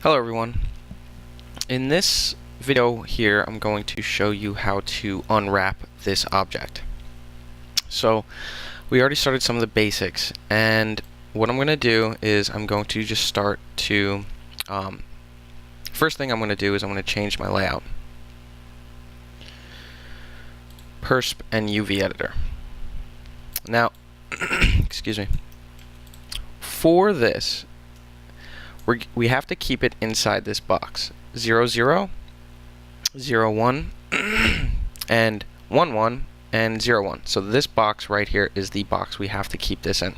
Hello everyone. In this video here I'm going to show you how to unwrap this object. So we already started some of the basics, and what I'm going to do is I'm going to just start to first thing I'm going to do is I'm going to change my layout. Persp and UV editor. Now excuse me. For this we have to keep it inside this box. 0, 0, 0, 1, and 1, 1, and 0, 1. So this box right here is the box we have to keep this in.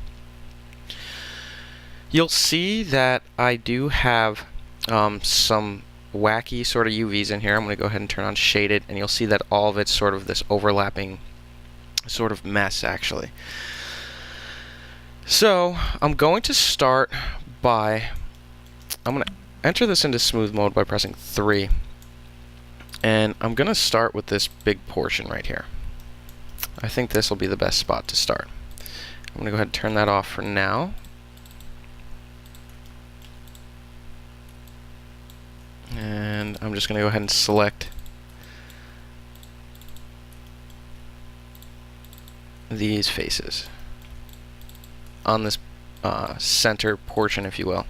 You'll see that I do have some wacky sort of UVs in here. I'm going to go ahead and turn on shaded, and you'll see that all of it's sort of this overlapping sort of mess actually. So I'm going to start by I'm going to enter this into smooth mode by pressing 3, and I'm going to start with this big portion right here. I think this will be the best spot to start. I'm going to go ahead and turn that off for now. And I'm just going to go ahead and select these faces on this center portion, if you will.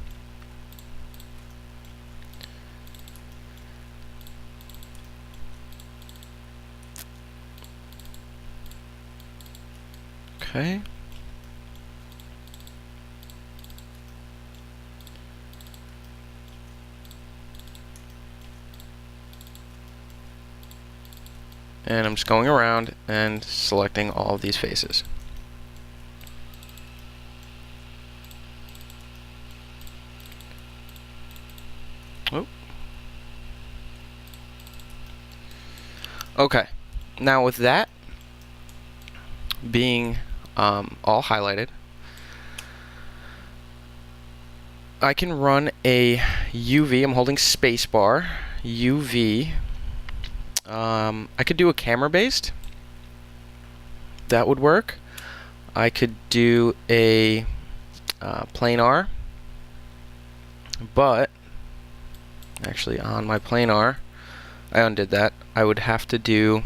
Okay. And I'm just going around and selecting all of these faces. Oh. Okay. Now with that being all highlighted, I can run a UV. I'm holding spacebar. UV. I could do a camera based. That would work. I could do a planar, but actually on my planar, I undid that. I would have to do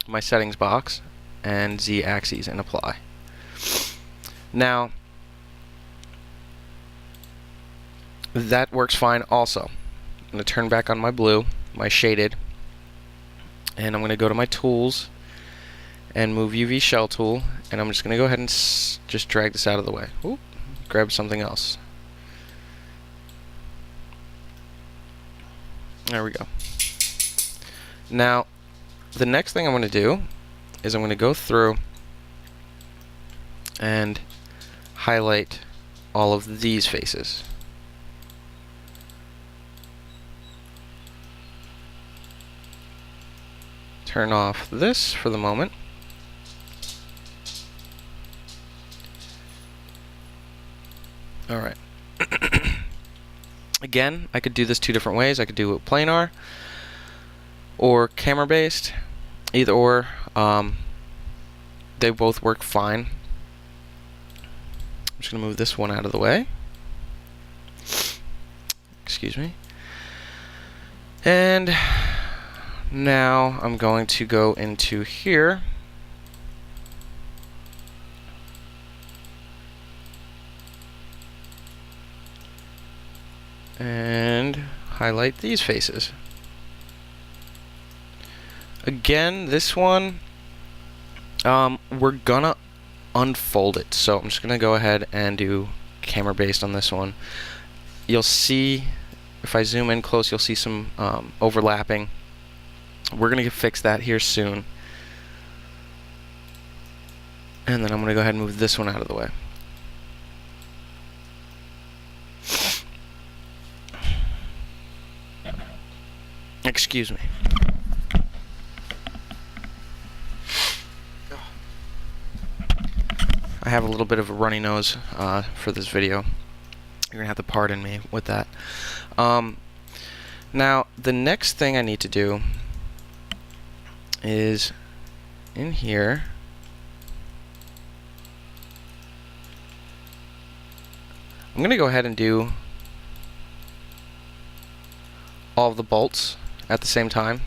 my settings box and z-axis and apply. Now that works fine also. I'm going to turn back on my blue, my shaded, and I'm going to go to my tools and move UV shell tool, and I'm just going to go ahead and just drag this out of the way. Ooh, grab something else. There we go. Now the next thing I'm going to do is I'm going to go through and highlight all of these faces. Turn off this for the moment. Alright. Again, I could do this two different ways. I could do it planar or camera based. Either or, they both work fine. I'm just going to move this one out of the way. Excuse me. And now I'm going to go into here and highlight these faces. Again, this one, we're gonna unfold it, so I'm just gonna go ahead and do camera based on this one. You'll see, if I zoom in close, you'll see some overlapping. We're gonna fix that here soon. And then I'm gonna go ahead and move this one out of the way. Excuse me. I have a little bit of a runny nose for this video. You're gonna have to pardon me with that. Now the next thing I need to do is in here I'm going to go ahead and do all of the bolts at the same time.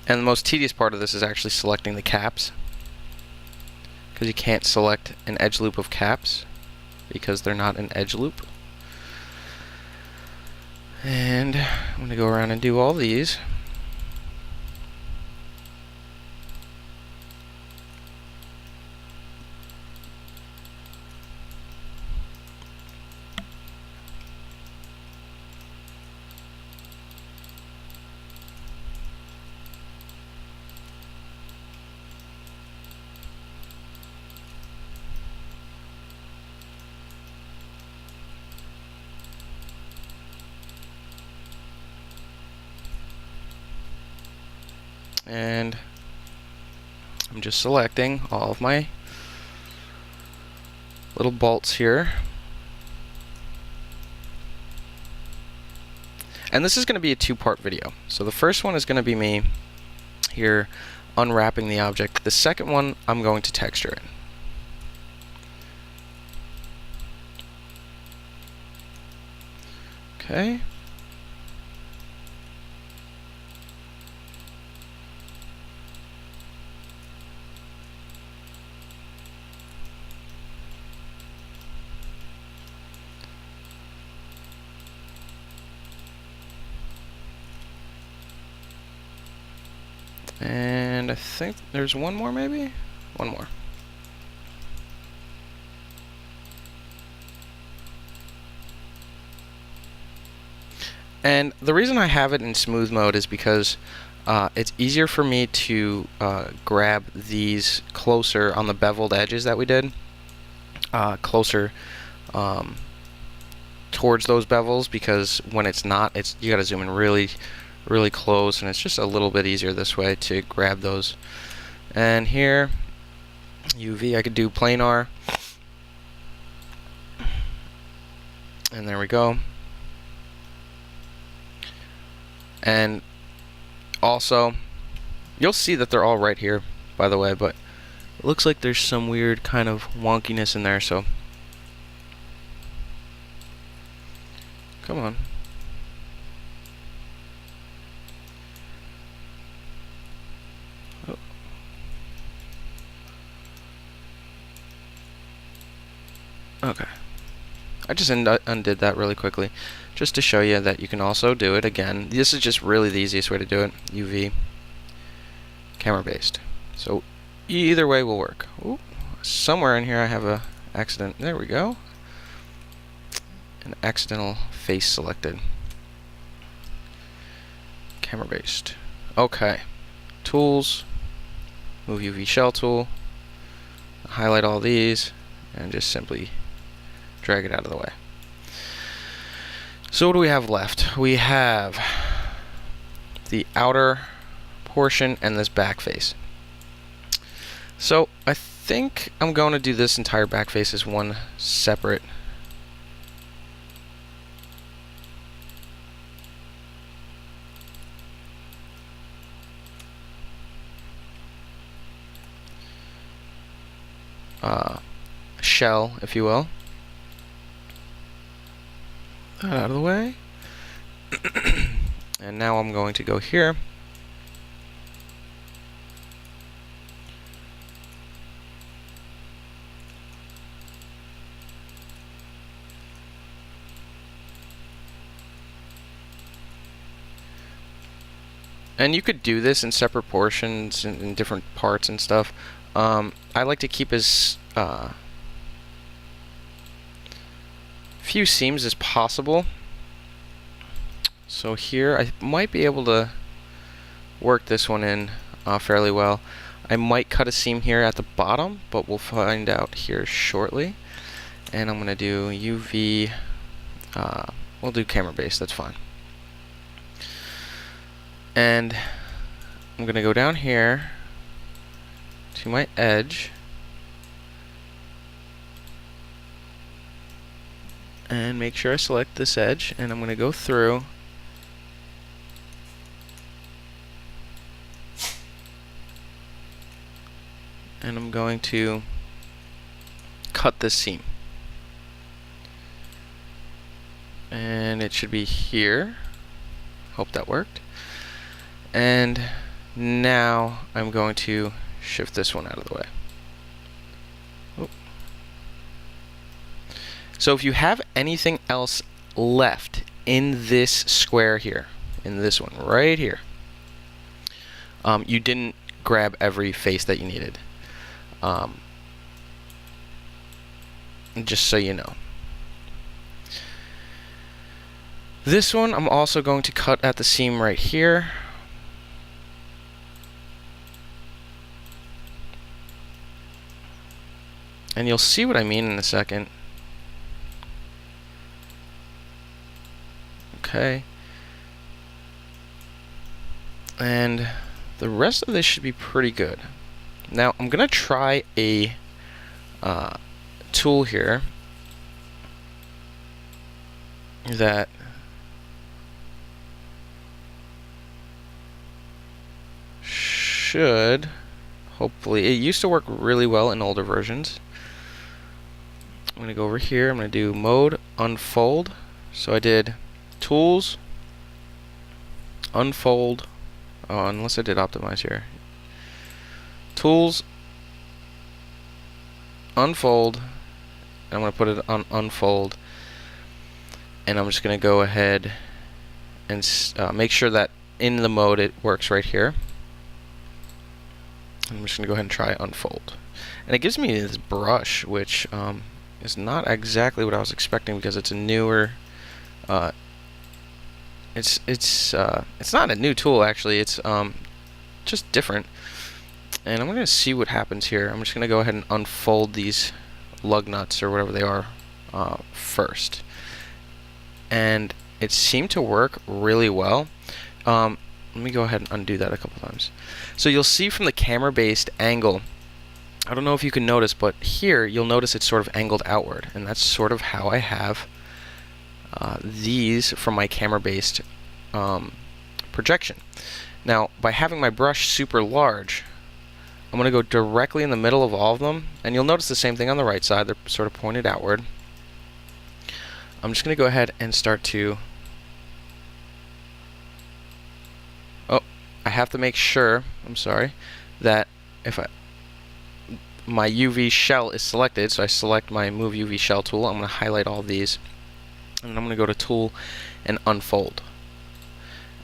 And the most tedious part of this is actually selecting the caps, because you can't select an edge loop of caps because they're not an edge loop. And I'm going to go around and do all these. And I'm just selecting all of my little bolts here. And this is going to be a two-part video. So the first one is going to be me here unwrapping the object. The second one, I'm going to texture it. Okay. And I think there's one more, maybe? One more. And the reason I have it in smooth mode is because it's easier for me to grab these closer on the beveled edges that we did, closer towards those bevels, because when it's not, you got to zoom in really close, and it's just a little bit easier this way to grab those. And here, UV, I could do planar, and there we go. And also, you'll see that they're all right here, by the way, but it looks like there's some weird kind of wonkiness in there, so come on. Oh. Okay. I just undid that really quickly, just to show you that you can also do it again. This is just really the easiest way to do it. UV, camera based. So either way will work. Ooh, somewhere in here I have a accident. There we go. An accidental face selected. Camera based. Okay. Tools. Move UV shell tool. Highlight all these and just simply drag it out of the way. So what do we have left? We have the outer portion and this back face. So I think I'm going to do this entire back face as one separate shell, if you will. That out of the way. And now I'm going to go here. And you could do this in separate portions in different parts and stuff. I like to keep as few seams as possible. So here I might be able to work this one in fairly well. I might cut a seam here at the bottom, but we'll find out here shortly. And I'm going to do UV, we'll do camera base, that's fine. And I'm going to go down here to my edge and make sure I select this edge, and I'm going to go through and I'm going to cut this seam. And it should be here. Hope that worked. And now I'm going to shift this one out of the way. Oop. So if you have anything else left in this square here, in this one right here, you didn't grab every face that you needed. Just so you know. This one I'm also going to cut at the seam right here. And you'll see what I mean in a second. Okay. And the rest of this should be pretty good. Now I'm gonna try a tool here that should hopefully, it used to work really well in older versions. I'm going to go over here, I'm going to do mode unfold. So I did tools, unfold, unless I did optimize here. Tools, unfold, and I'm going to put it on unfold, and I'm just going to go ahead and make sure that in the mode it works right here. I'm just going to go ahead and try unfold, and it gives me this brush, which is not exactly what I was expecting because it's a newer. It's not a new tool actually. It's just different. And I'm going to see what happens here. I'm just going to go ahead and unfold these lug nuts or whatever they are first. And it seemed to work really well. Let me go ahead and undo that a couple times. So you'll see from the camera-based angle, I don't know if you can notice, but here you'll notice it's sort of angled outward. And that's sort of how I have these from my camera-based projection. Now, by having my brush super large, I'm going to go directly in the middle of all of them, and you'll notice the same thing on the right side. They're sort of pointed outward. I'm just going to go ahead and start to... Oh, I have to make sure, I'm sorry, that if my UV shell is selected, so I select my Move UV Shell tool, I'm going to highlight all these, and then I'm going to go to Tool and Unfold.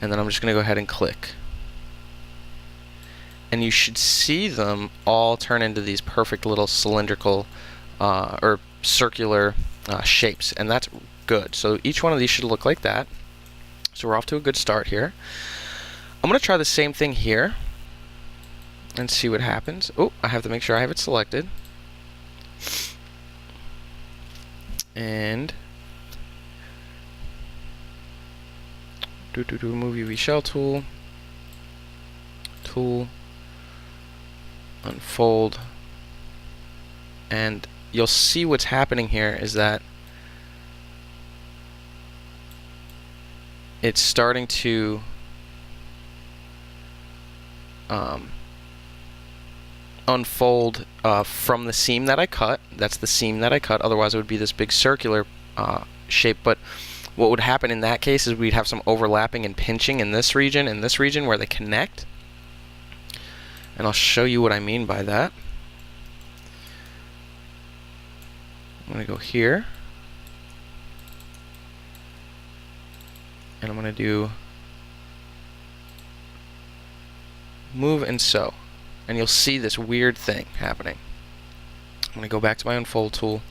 And then I'm just going to go ahead and click. And you should see them all turn into these perfect little cylindrical or circular shapes, and that's good. So each one of these should look like that. So we're off to a good start here. I'm going to try the same thing here and see what happens. Oh, I have to make sure I have it selected. And Move UV Shell tool, unfold, and you'll see what's happening here is that it's starting to unfold from the seam that I cut. That's the seam that I cut, otherwise it would be this big circular shape. But what would happen in that case is we'd have some overlapping and pinching in this region where they connect. And I'll show you what I mean by that. I'm going to go here. And I'm going to do move and sew. And you'll see this weird thing happening. I'm going to go back to my unfold tool.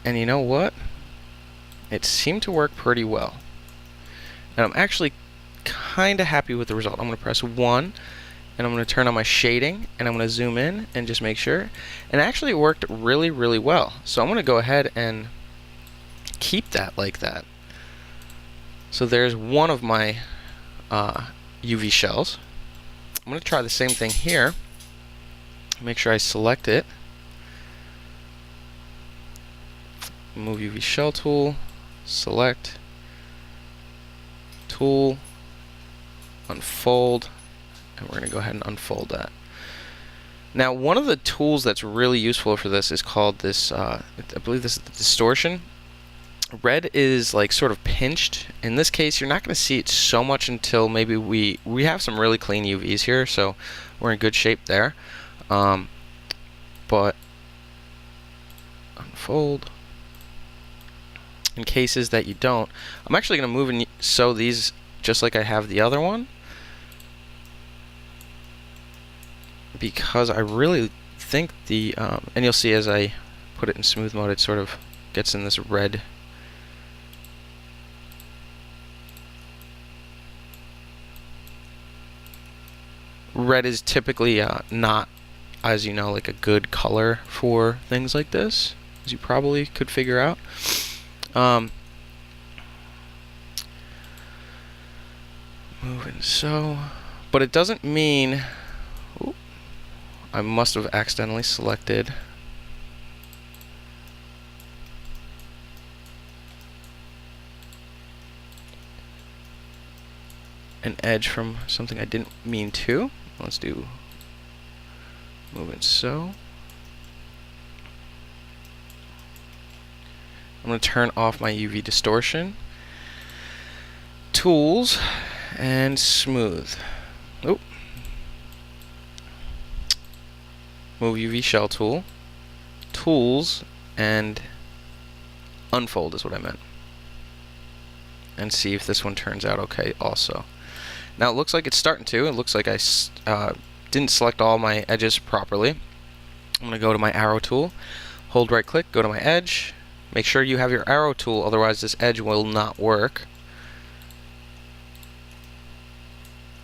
And you know what? It seemed to work pretty well. And I'm actually kind of happy with the result. I'm going to press 1, and I'm going to turn on my shading, and I'm going to zoom in and just make sure. And actually it worked really, really well. So I'm going to go ahead and keep that like that. So there's one of my UV shells. I'm going to try the same thing here. Make sure I select it. Move UV Shell tool, select, tool, unfold, and we're going to go ahead and unfold that. Now, one of the tools that's really useful for this is called this, I believe this is the distortion. Red is like sort of pinched. In this case, you're not going to see it so much until maybe we have some really clean UVs here, so we're in good shape there. But unfold. In cases that you don't, I'm actually going to move and sew these just like I have the other one, because I really think the and you'll see as I put it in smooth mode, it sort of gets in this red. Red is typically not, as you know, like a good color for things like this, as you probably could figure out. Move and sew, but it doesn't mean. Ooh, I must have accidentally selected an edge from something I didn't mean to. Let's do move and sew. I'm going to turn off my UV distortion. Tools and smooth. Oh. Move UV shell tool. Tools and unfold is what I meant. And see if this one turns out okay also. Now it looks like it's starting to. It looks like I didn't select all my edges properly. I'm going to go to my arrow tool, hold right click, go to my edge. Make sure you have your arrow tool, otherwise this edge will not work.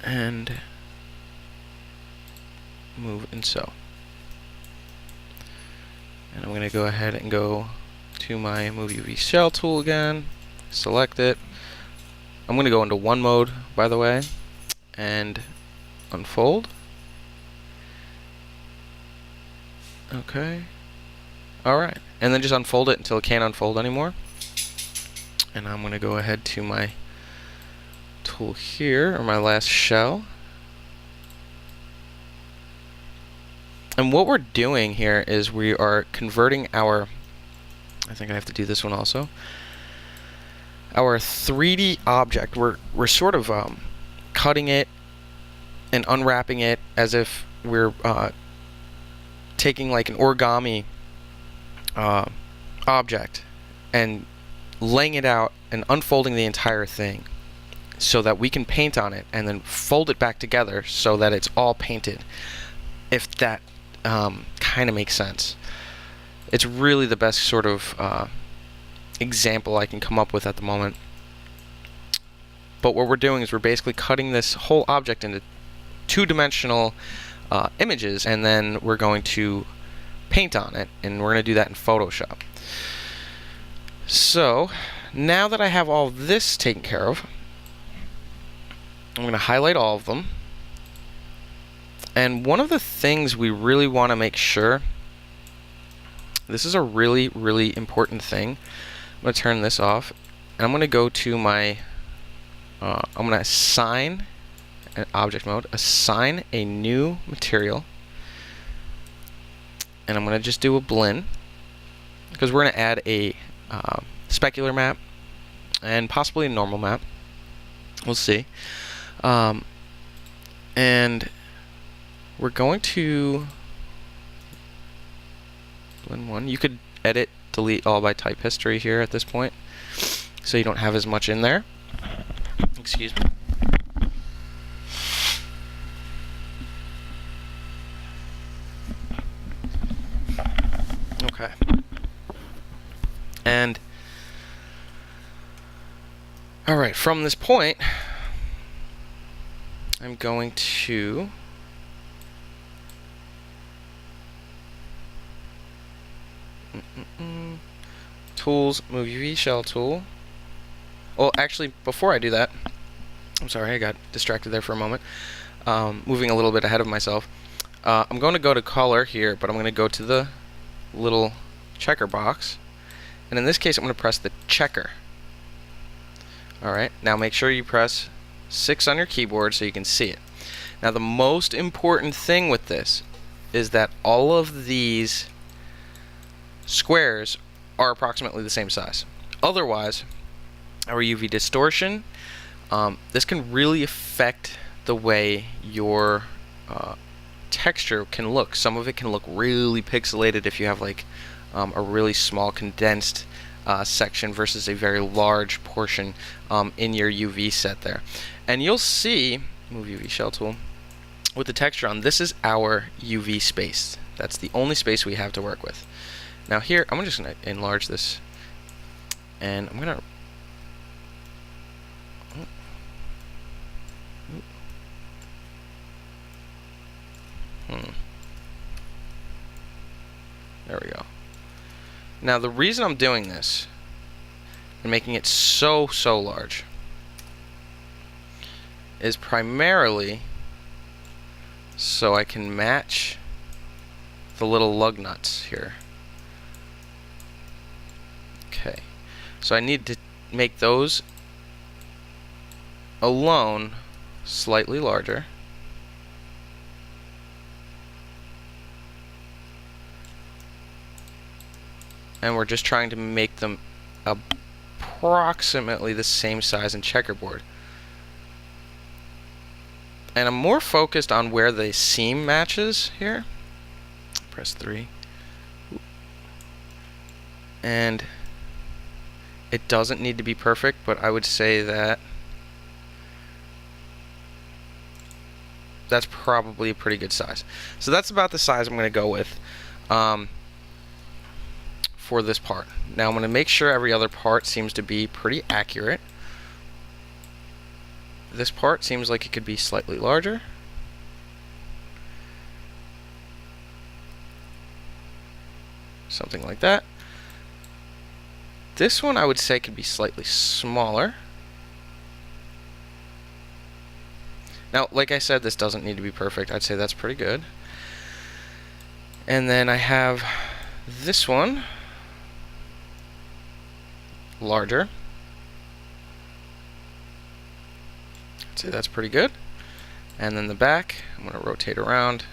And move and sew. And I'm going to go ahead and go to my move UV shell tool again, select it. I'm going to go into one mode, by the way, and unfold. Okay. Alright. And then just unfold it until it can't unfold anymore. And I'm going to go ahead to my tool here, or my last shell. And what we're doing here is we are converting our, I think I have to do this one also, our 3D object. We're sort of cutting it and unwrapping it as if we're taking like an origami object and laying it out and unfolding the entire thing so that we can paint on it and then fold it back together so that it's all painted, if that kind of makes sense. It's really the best sort of example I can come up with at the moment. But what we're doing is we're basically cutting this whole object into two-dimensional images, and then we're going to paint on it, and we're going to do that in Photoshop. So now that I have all this taken care of, I'm going to highlight all of them. And one of the things we really want to make sure, this is a really, really important thing. I'm going to turn this off, and I'm going to go to my, I'm going to assign an object mode, assign a new material, and I'm going to just do a blend, because we're going to add a specular map and possibly a normal map. We'll see. And we're going to blend one. You could edit, delete all by type history here at this point, so you don't have as much in there. Excuse me. Okay. And alright, from this point, I'm going to tools, move UV shell tool. Well, actually, before I do that, I'm sorry, I got distracted there for a moment. Moving a little bit ahead of myself. I'm going to go to color here, but I'm going to go to the little checker box. And in this case, I'm going to press the checker. Alright, now make sure you press 6 on your keyboard so you can see it. Now the most important thing with this is that all of these squares are approximately the same size. Otherwise, our UV distortion, this can really affect the way your texture can look. Some of it can look really pixelated if you have like a really small condensed section versus a very large portion in your UV set there. And you'll see, move UV shell tool, with the texture on, this is our UV space. That's the only space we have to work with. Now here, I'm just going to enlarge this, and I'm going to there we go. Now the reason I'm doing this and making it so large is primarily so I can match the little lug nuts here. Okay, so I need to make those alone slightly larger. And we're just trying to make them approximately the same size in checkerboard. And I'm more focused on where the seam matches here. Press 3. And it doesn't need to be perfect, but I would say that that's probably a pretty good size. So that's about the size I'm going to go with for this part. Now I'm going to make sure every other part seems to be pretty accurate. This part seems like it could be slightly larger. Something like that. This one I would say could be slightly smaller. Now, like I said, this doesn't need to be perfect. I'd say that's pretty good. And then I have this one larger. I'd say that's pretty good. And then the back, I'm going to rotate around.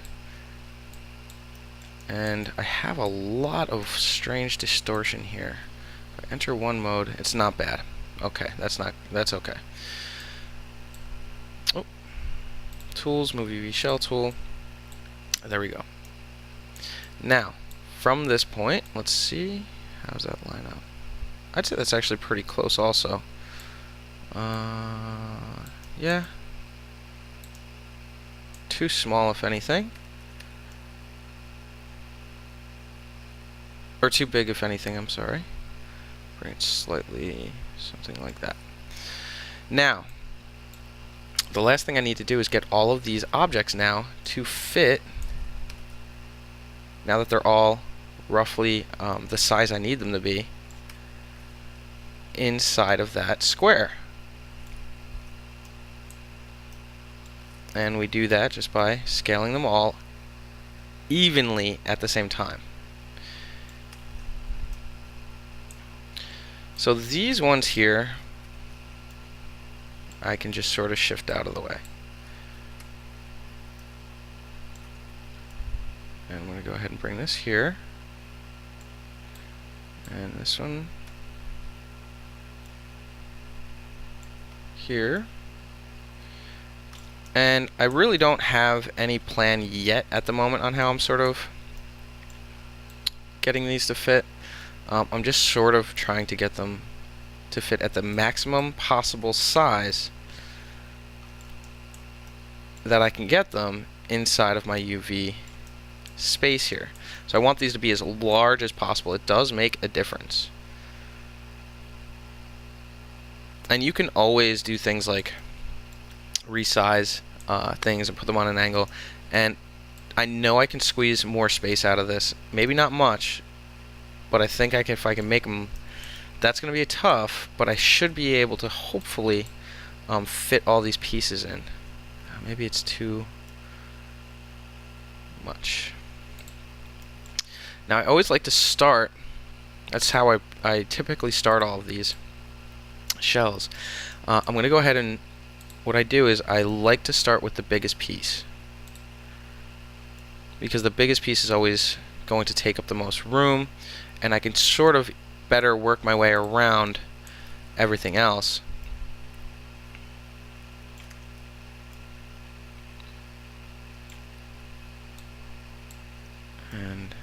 And I have a lot of strange distortion here. If I enter one mode, it's not bad. Okay, that's okay. Oh. Tools, move UV shell tool. There we go. Now, from this point, let's see, how does that line up? I'd say that's actually pretty close also. Yeah. Too small, if anything. Or too big, if anything, I'm sorry. Bring it slightly, something like that. Now, the last thing I need to do is get all of these objects now to fit, now that they're all roughly the size I need them to be, inside of that square. And we do that just by scaling them all evenly at the same time. So these ones here, I can just sort of shift out of the way. And I'm going to go ahead and bring this here. And this one here. And I really don't have any plan yet at the moment on how I'm sort of getting these to fit. I'm just sort of trying to get them to fit at the maximum possible size that I can get them inside of my UV space here. So I want these to be as large as possible. It does make a difference. And you can always do things like resize things and put them on an angle. And I know I can squeeze more space out of this. Maybe not much, but I think if I can make them, that's going to be tough, but I should be able to hopefully fit all these pieces in. Maybe it's too much. Now I always like to start, that's how I typically start all of these shells. I'm going to go ahead and what I do is I like to start with the biggest piece. because the biggest piece is always going to take up the most room, and I can sort of better work my way around everything else. And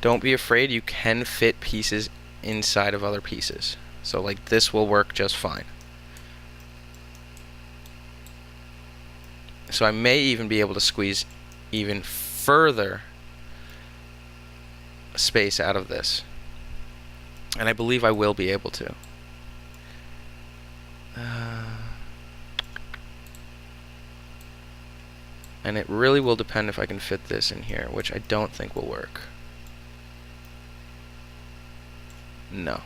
don't be afraid, you can fit pieces inside of other pieces. So like this will work just fine. So I may even be able to squeeze even further space out of this. And I believe I will be able to. And it really will depend if I can fit this in here, which I don't think will work. No.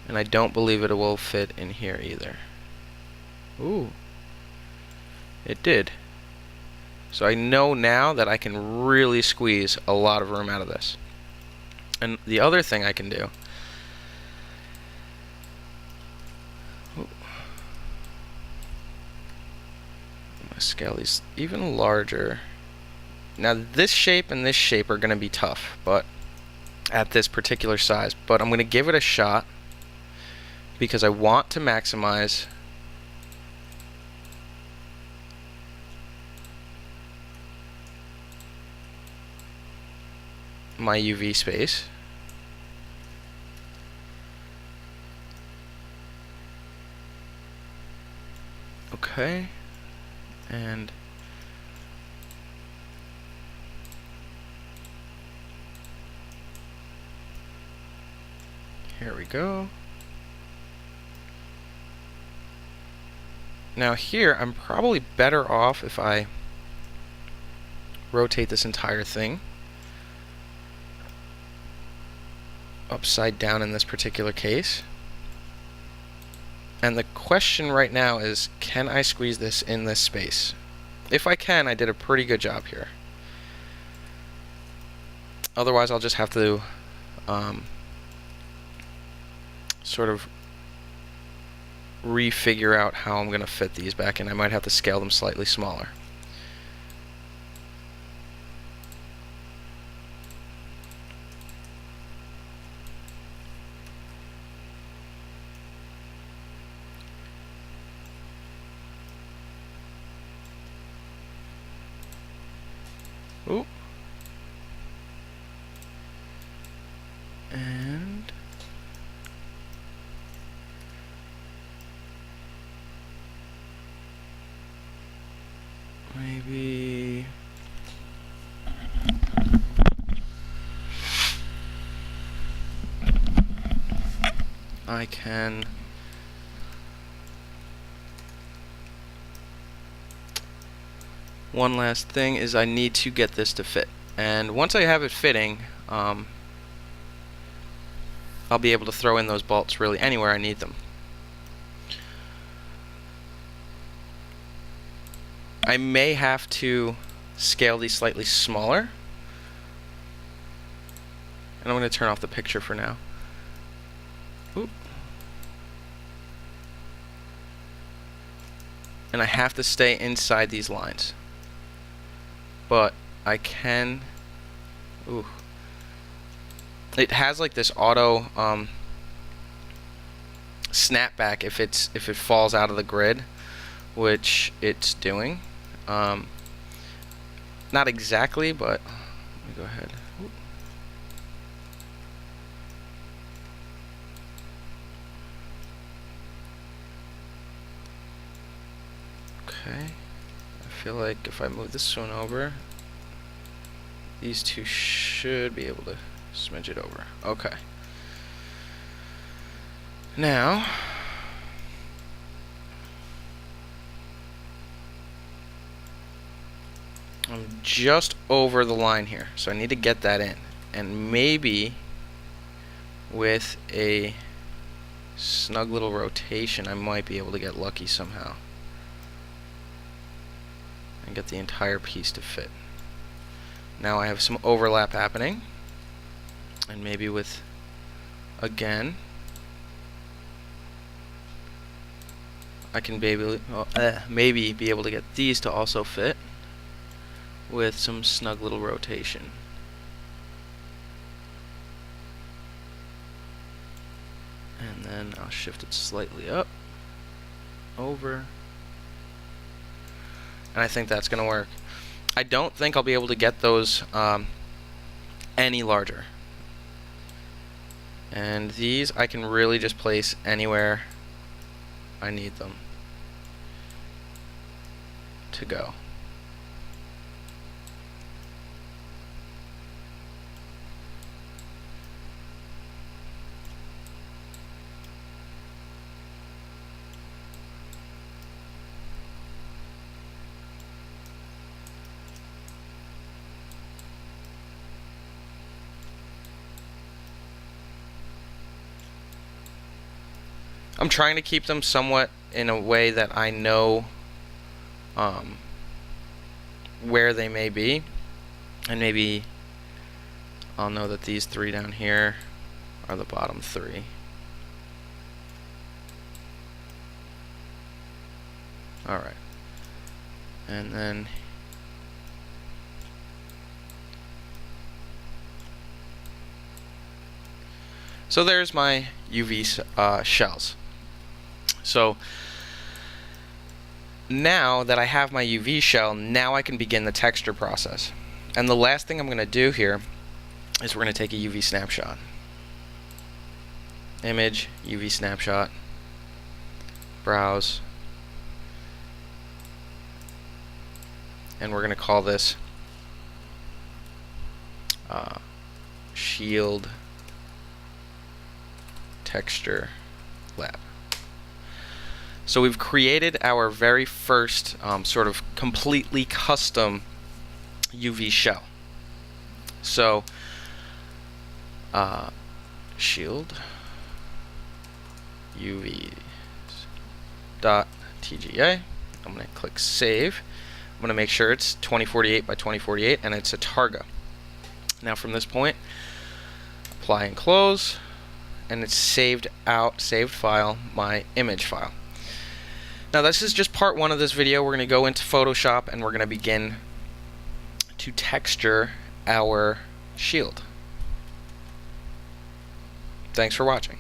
And I don't believe it will fit in here either. Ooh. It did. So I know now that I can really squeeze a lot of room out of this. And the other thing I can do, I'm gonna scale these even larger. Now this shape and this shape are gonna be tough, but at this particular size. But I'm gonna give it a shot because I want to maximize my UV space. Okay, and here we go. Now here, I'm probably better off if I rotate this entire thing upside down in this particular case. And the question right now is, can I squeeze this in this space? If I can, I did a pretty good job here. Otherwise, I'll just have to sort of refigure out how I'm going to fit these back in. I might have to scale them slightly smaller. Ooh. And maybe I can one last thing is I need to get this to fit, and once I have it fitting, I'll be able to throw in those bolts really anywhere I need them. I may have to scale these slightly smaller, and I'm going to turn off the picture for now. Oop. And I have to stay inside these lines. But I can. Ooh. It has like this auto snapback if it falls out of the grid, which it's doing. Not exactly, but let me go ahead. Ooh. Okay. I feel like if I move this one over, these two should be able to smidge it over. Okay. Now, I'm just over the line here, so I need to get that in. And maybe with a snug little rotation, I might be able to get lucky somehow and get the entire piece to fit. Now I have some overlap happening, and maybe with, again, I can maybe be able to get these to also fit with some snug little rotation. And then I'll shift it slightly up, over, and I think that's going to work. I don't think I'll be able to get those any larger. And these I can really just place anywhere I need them to go. I'm trying to keep them somewhat in a way that I know where they may be, and maybe I'll know that these three down here are the bottom three. Alright, and then so there's my UV shells. So now that I have my UV shell, now I can begin the texture process. And the last thing I'm going to do here is we're going to take a UV snapshot. Image, UV snapshot, browse, and we're going to call this Shield Texture Lab. So we've created our very first sort of completely custom UV shell. So shield UV .tga. I'm going to click save. I'm going to make sure it's 2048 by 2048 and it's a Targa. Now from this point, apply and close, and it's saved file, my image file. Now this is just part one of this video. We're going to go into Photoshop and we're going to begin to texture our shield. Thanks for watching.